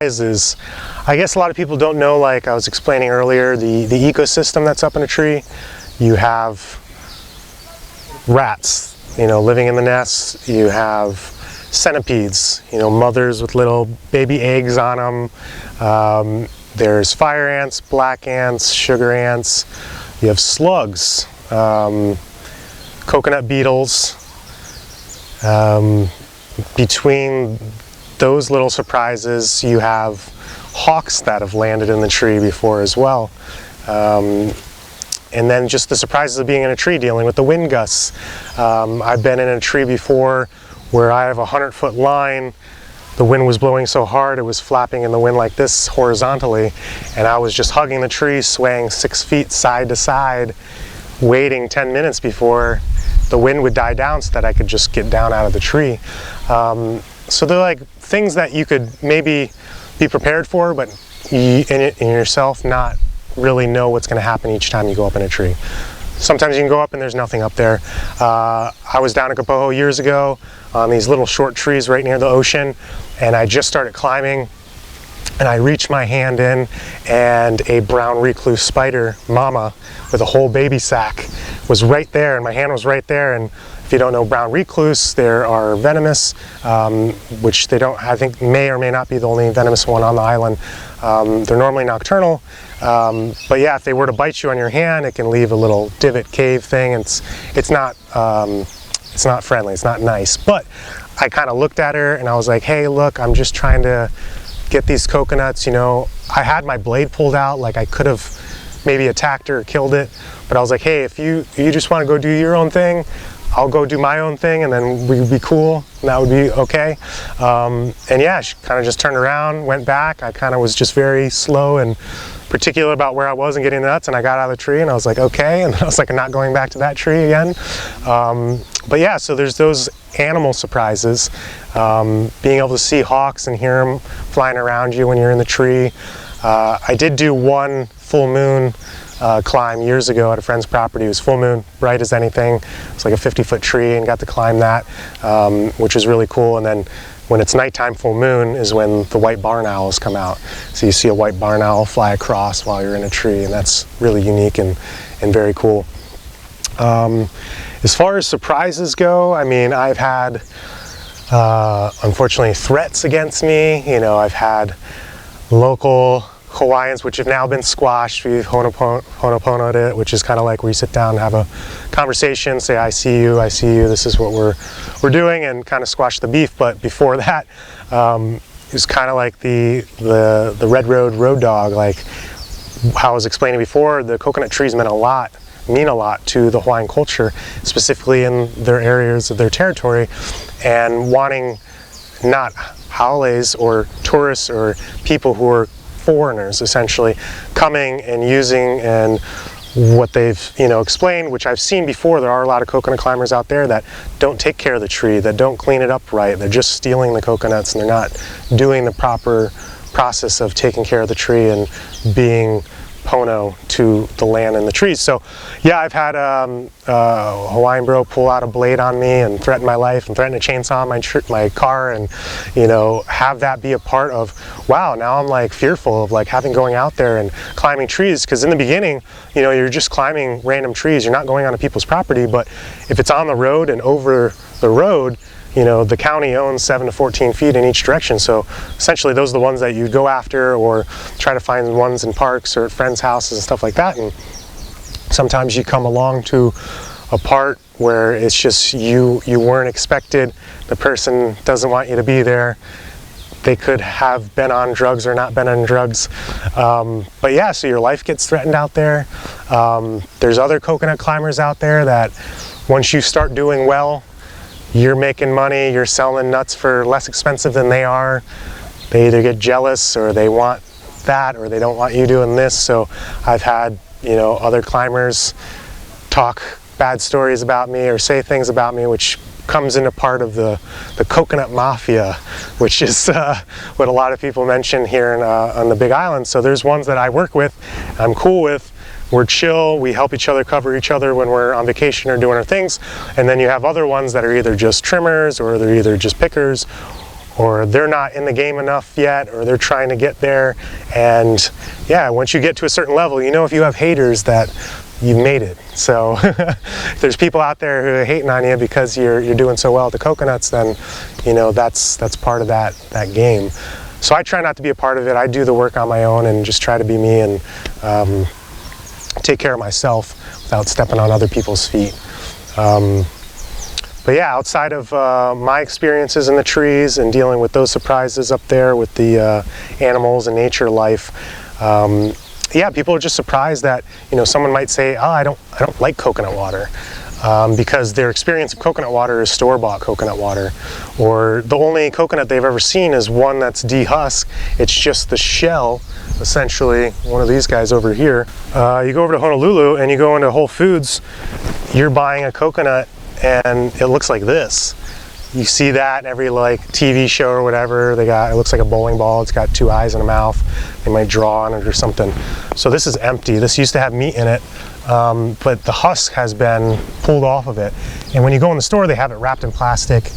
Is, I guess a lot of people don't know, like I was explaining earlier, the ecosystem that's up in a tree. You have rats, living in the nests. You have centipedes, mothers with little baby eggs on them. There's fire ants, black ants, sugar ants. You have slugs, coconut beetles. Between those little surprises, you have hawks that have landed in the tree before as well. And then just the surprises of being in a tree, dealing with the wind gusts. I've been in a tree before where I have a 100-foot line. The wind was blowing so hard it was flapping in the wind like this horizontally, and I was just hugging the tree, swaying 6 feet side to side, waiting 10 minutes before the wind would die down so that I could just get down out of the tree. So they're like things that you could maybe be prepared for, but in yourself not really know what's going to happen each time you go up in a tree. Sometimes you can go up and there's nothing up there. I was down in Kapoho years ago on these little short trees right near the ocean, and I just started climbing, and I reached my hand in, and a brown recluse spider mama with a whole baby sack was right there, and my hand was right there. And if you don't know brown recluse, there are venomous, which they don't, I think, may or may not be the only venomous one on the island. They're normally nocturnal, but yeah, if they were to bite you on your hand, it can leave a little divot cave thing. It's not friendly, it's not nice. But I kind of looked at her and I was like, hey, look, I'm just trying to get these coconuts. I had my blade pulled out, like I could have maybe attacked her or killed it, but I was like, hey, if you just want to go do your own thing, I'll go do my own thing, and then we'd be cool, and that would be okay. And yeah, she kind of just turned around, went back. I kind of was just very slow and particular about where I was and getting the nuts, and I got out of the tree and I was like, okay, and then I was like, I'm not going back to that tree again. But yeah, so there's those animal surprises, being able to see hawks and hear them flying around you when you're in the tree. I did do one full moon climb years ago at a friend's property. It was full moon, bright as anything. It's like a 50-foot tree, and got to climb that, which was really cool. And then when it's nighttime full moon is when the white barn owls come out. So you see a white barn owl fly across while you're in a tree, and that's really unique and very cool. As far as surprises go, I mean, I've had, unfortunately, threats against me. I've had local Hawaiians, which have now been squashed. We've honopono'd it, which is kind of like where you sit down and have a conversation, say, I see you, this is what we're doing, and kind of squash the beef. But before that, it was kind of like the Red Road dog. Like how I was explaining before, the coconut trees mean a lot to the Hawaiian culture, specifically in their areas of their territory, and wanting not haoles or tourists or people who are foreigners essentially coming and using, and what they've explained, which I've seen before. There are a lot of coconut climbers out there that don't take care of the tree, that don't clean it up right. They're just stealing the coconuts, and they're not doing the proper process of taking care of the tree and being pono to the land and the trees. So yeah, I've had a Hawaiian bro pull out a blade on me and threaten my life and threaten to chainsaw my car, and have that be a part of, wow, now I'm like fearful of like going out there and climbing trees, because in the beginning you're just climbing random trees, you're not going onto people's property. But if it's on the road and over the road, the county owns 7 to 14 feet in each direction. So essentially those are the ones that you go after, or try to find ones in parks or at friends' houses and stuff like that. And sometimes you come along to a part where it's just you weren't expected. The person doesn't want you to be there. They could have been on drugs or not been on drugs. But yeah, so your life gets threatened out there. There's other coconut climbers out there that once you start doing well, you're making money, you're selling nuts for less expensive than they are. They either get jealous, or they want that, or they don't want you doing this. So I've had other climbers talk bad stories about me or say things about me, which comes into part of the coconut mafia, which is what a lot of people mention here on the Big Island. So there's ones that I work with, I'm cool with. We're chill, we help each other, cover each other when we're on vacation or doing our things. And then you have other ones that are either just trimmers, or they're either just pickers, or they're not in the game enough yet, or they're trying to get there. And yeah, once you get to a certain level, you know, if you have haters, that you've made it. So if there's people out there who are hating on you because you're doing so well at the coconuts, then you know that's part of that game. So I try not to be a part of it. I do the work on my own and just try to be me and take care of myself without stepping on other people's feet. But yeah, outside of my experiences in the trees and dealing with those surprises up there with the animals and nature life, yeah, people are just surprised that, you know, someone might say, oh, I don't like coconut water, because their experience of coconut water is store-bought coconut water, or the only coconut they've ever seen is one that's dehusked. It's just the shell, essentially. One of these guys over here. You go over to Honolulu and you go into Whole Foods, you're buying a coconut and it looks like this. You see that in every like TV show or whatever. It looks like a bowling ball. It's got 2 eyes and a mouth. They might draw on it or something. So this is empty. This used to have meat in it, but the husk has been pulled off of it. And when you go in the store, they have it wrapped in plastic,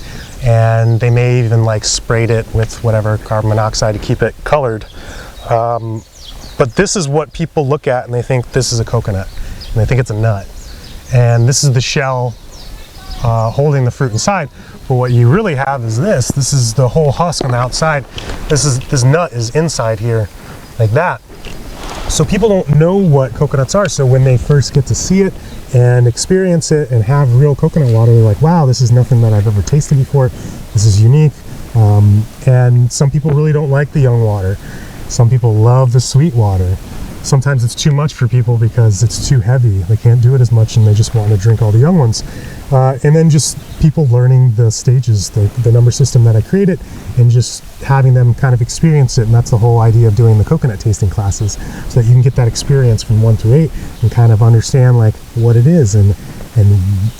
and they may even like sprayed it with whatever carbon monoxide to keep it colored. But this is what people look at and they think this is a coconut, and they think it's a nut. And this is the shell holding the fruit inside. But what you really have is this is the whole husk on the outside. This nut is inside here, like that. So people don't know what coconuts are. So when they first get to see it and experience it and have real coconut water, they're like, wow, this is nothing that I've ever tasted before. This is unique. And some people really don't like the young water. Some people love the sweet water. Sometimes it's too much for people because it's too heavy. They can't do it as much and they just want to drink all the young ones. And then just people learning the stages, the number system that I created, and just having them kind of experience it. And that's the whole idea of doing the coconut tasting classes, so that you can get that experience from 1 through 8 and kind of understand like what it is and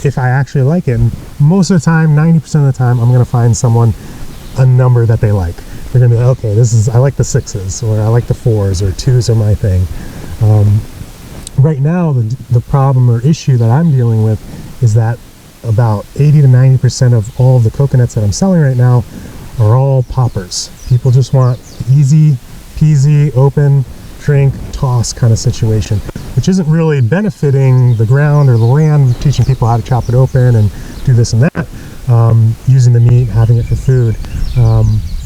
if I actually like it. And most of the time, 90% of the time, I'm going to find someone a number that they like. They're going to be like, okay, I like the 6s, or I like the 4s, or 2s are my thing. Right now, the problem or issue that I'm dealing with is that about 80 to 90% of all of the coconuts that I'm selling right now are all poppers. People just want easy peasy, open, drink, toss kind of situation, which isn't really benefiting the ground or the land, teaching people how to chop it open and do this and that, using the meat, having it for food.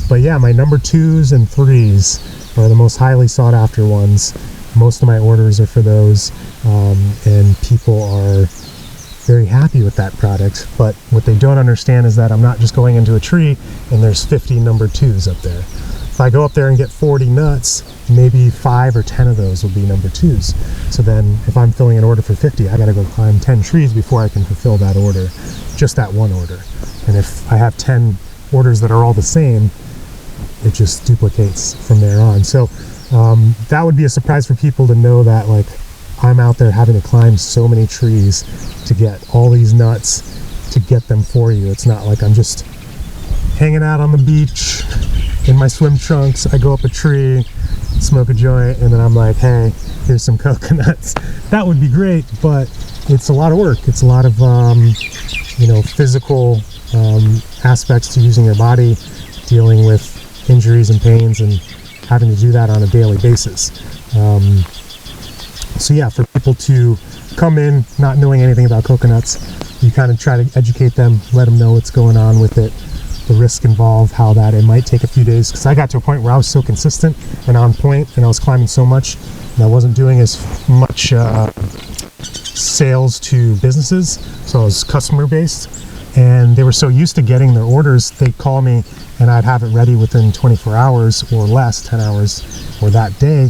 But yeah, my number 2s and 3s are the most highly sought after ones. Most of my orders are for those, and people are very happy with that product. But what they don't understand is that I'm not just going into a tree and there's 50 number 2s up there. If I go up there and get 40 nuts, maybe 5 or 10 of those will be number 2s. So then if I'm filling an order for 50, I gotta go climb 10 trees before I can fulfill that order, just that one order. And if I have 10 orders that are all the same, it just duplicates from there on. So that would be a surprise for people to know that, like, I'm out there having to climb so many trees to get all these nuts to get them for you. It's not like I'm just hanging out on the beach in my swim trunks. I go up a tree, smoke a joint, and then I'm like, hey, here's some coconuts. That would be great, but it's a lot of work. It's a lot of physical aspects to using your body, dealing with injuries and pains, and having to do that on a daily basis. So yeah, for people to come in not knowing anything about coconuts, you kind of try to educate them, let them know what's going on with it, the risk involved, how that it might take a few days. Because I got to a point where I was so consistent and on point, and I was climbing so much, and I wasn't doing as much sales to businesses, so I was customer based, and they were so used to getting their orders, they'd call me and I'd have it ready within 24 hours or less, 10 hours or that day,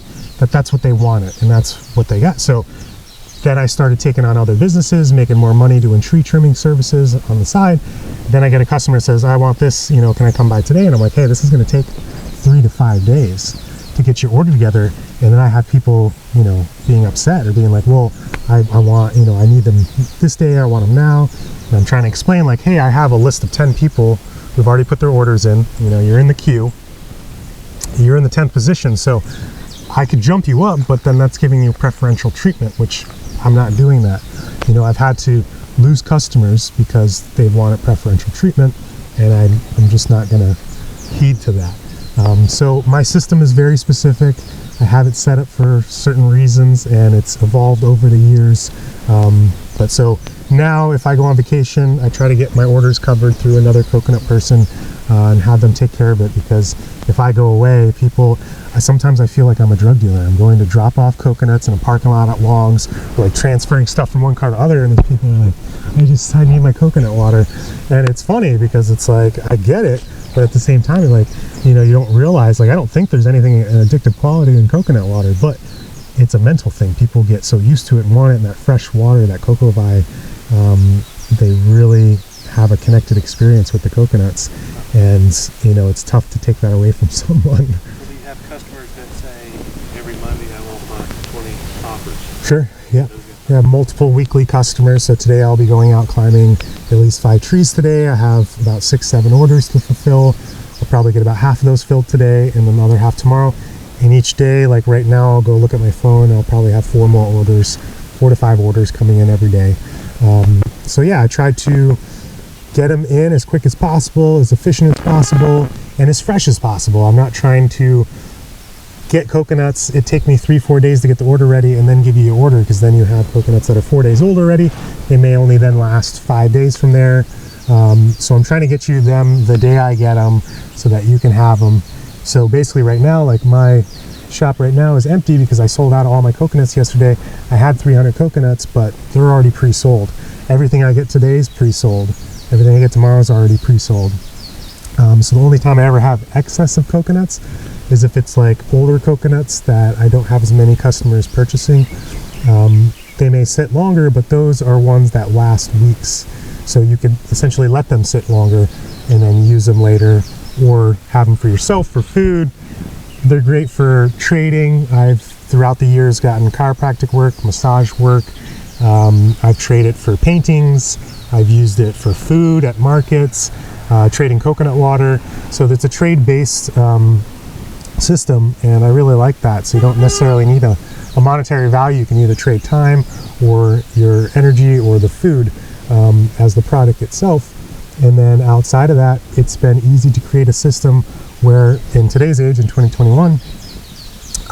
that's what they wanted and that's what they got. So then I started taking on other businesses, making more money doing tree trimming services on the side. Then I get a customer that says, I want this, can I come by today? And I'm like, hey, this is going to take 3 to 5 days to get your order together. And then I have people, being upset or being like, well, I want, I need them this day, I want them now. And I'm trying to explain, like, hey, I have a list of 10 people who've already put their orders in. You're in the queue. You're in the 10th position, so I could jump you up, but then that's giving you preferential treatment, which I'm not doing that. I've had to lose customers because they wanted preferential treatment, and I'm just not gonna heed to that. So my system is very specific. I have it set up for certain reasons, and it's evolved over the years. But so now if I go on vacation, I try to get my orders covered through another coconut person and have them take care of it, because if I go away, sometimes I feel like I'm a drug dealer. I'm going to drop off coconuts in a parking lot at Long's, or like transferring stuff from one car to other, and then people are like, I need my coconut water. And it's funny because it's like, I get it, but at the same time, like, you don't realize, like, I don't think there's anything addictive quality in coconut water, but it's a mental thing. People get so used to it and want it, and that fresh water, that cocoa vi, they really have a connected experience with the coconuts, and it's tough to take that away from someone. Do you have customers that say, every Monday I want my 20 offers? Sure, yeah. We have multiple weekly customers, so today I'll be going out climbing at least 5 trees today. I have about 6-7 orders to fulfill. I'll probably get about half of those filled today and another half tomorrow. And each day, like right now, I'll go look at my phone, I'll probably have 4 to 5 orders coming in every day. So yeah, I try to get them in as quick as possible, as efficient as possible, and as fresh as possible. I'm not trying to get coconuts, it take me 3-4 days to get the order ready and then give you your order, because then you have coconuts that are 4 days old already. They may only then last 5 days from there. So I'm trying to get you them the day I get them so that you can have them. So basically right now, like my shop right now is empty because I sold out all my coconuts yesterday. I had 300 coconuts, but they're already pre-sold. Everything I get today is pre-sold. Everything I get tomorrow is already pre-sold. So the only time I ever have excess of coconuts is if it's like older coconuts that I don't have as many customers purchasing. They may sit longer, but those are ones that last weeks. So you could essentially let them sit longer and then use them later, or have them for yourself for food. They're great for trading. I've throughout the years gotten chiropractic work, massage work. I've traded for paintings. I've used it for food at markets, trading coconut water. So it's a trade-based system, and I really like that. So you don't necessarily need a monetary value. You can either trade time or your energy or the food as the product itself. And then outside of that, it's been easy to create a system where in today's age, in 2021,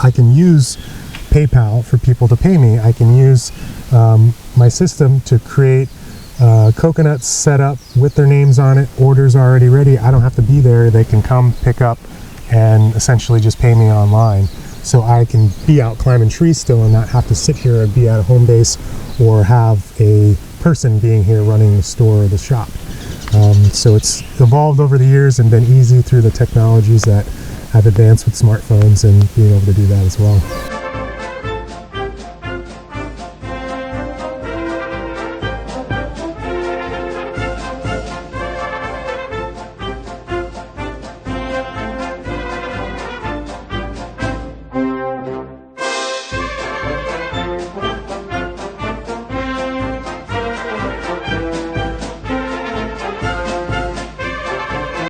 I can use PayPal for people to pay me. I can use my system to create coconuts set up with their names on it, orders already ready. I don't have to be there. They can come pick up and essentially just pay me online. So I can be out climbing trees still and not have to sit here and be at a home base or have a person being here running the store or the shop. So it's evolved over the years and been easy through the technologies that have advanced with smartphones and being able to do that as well.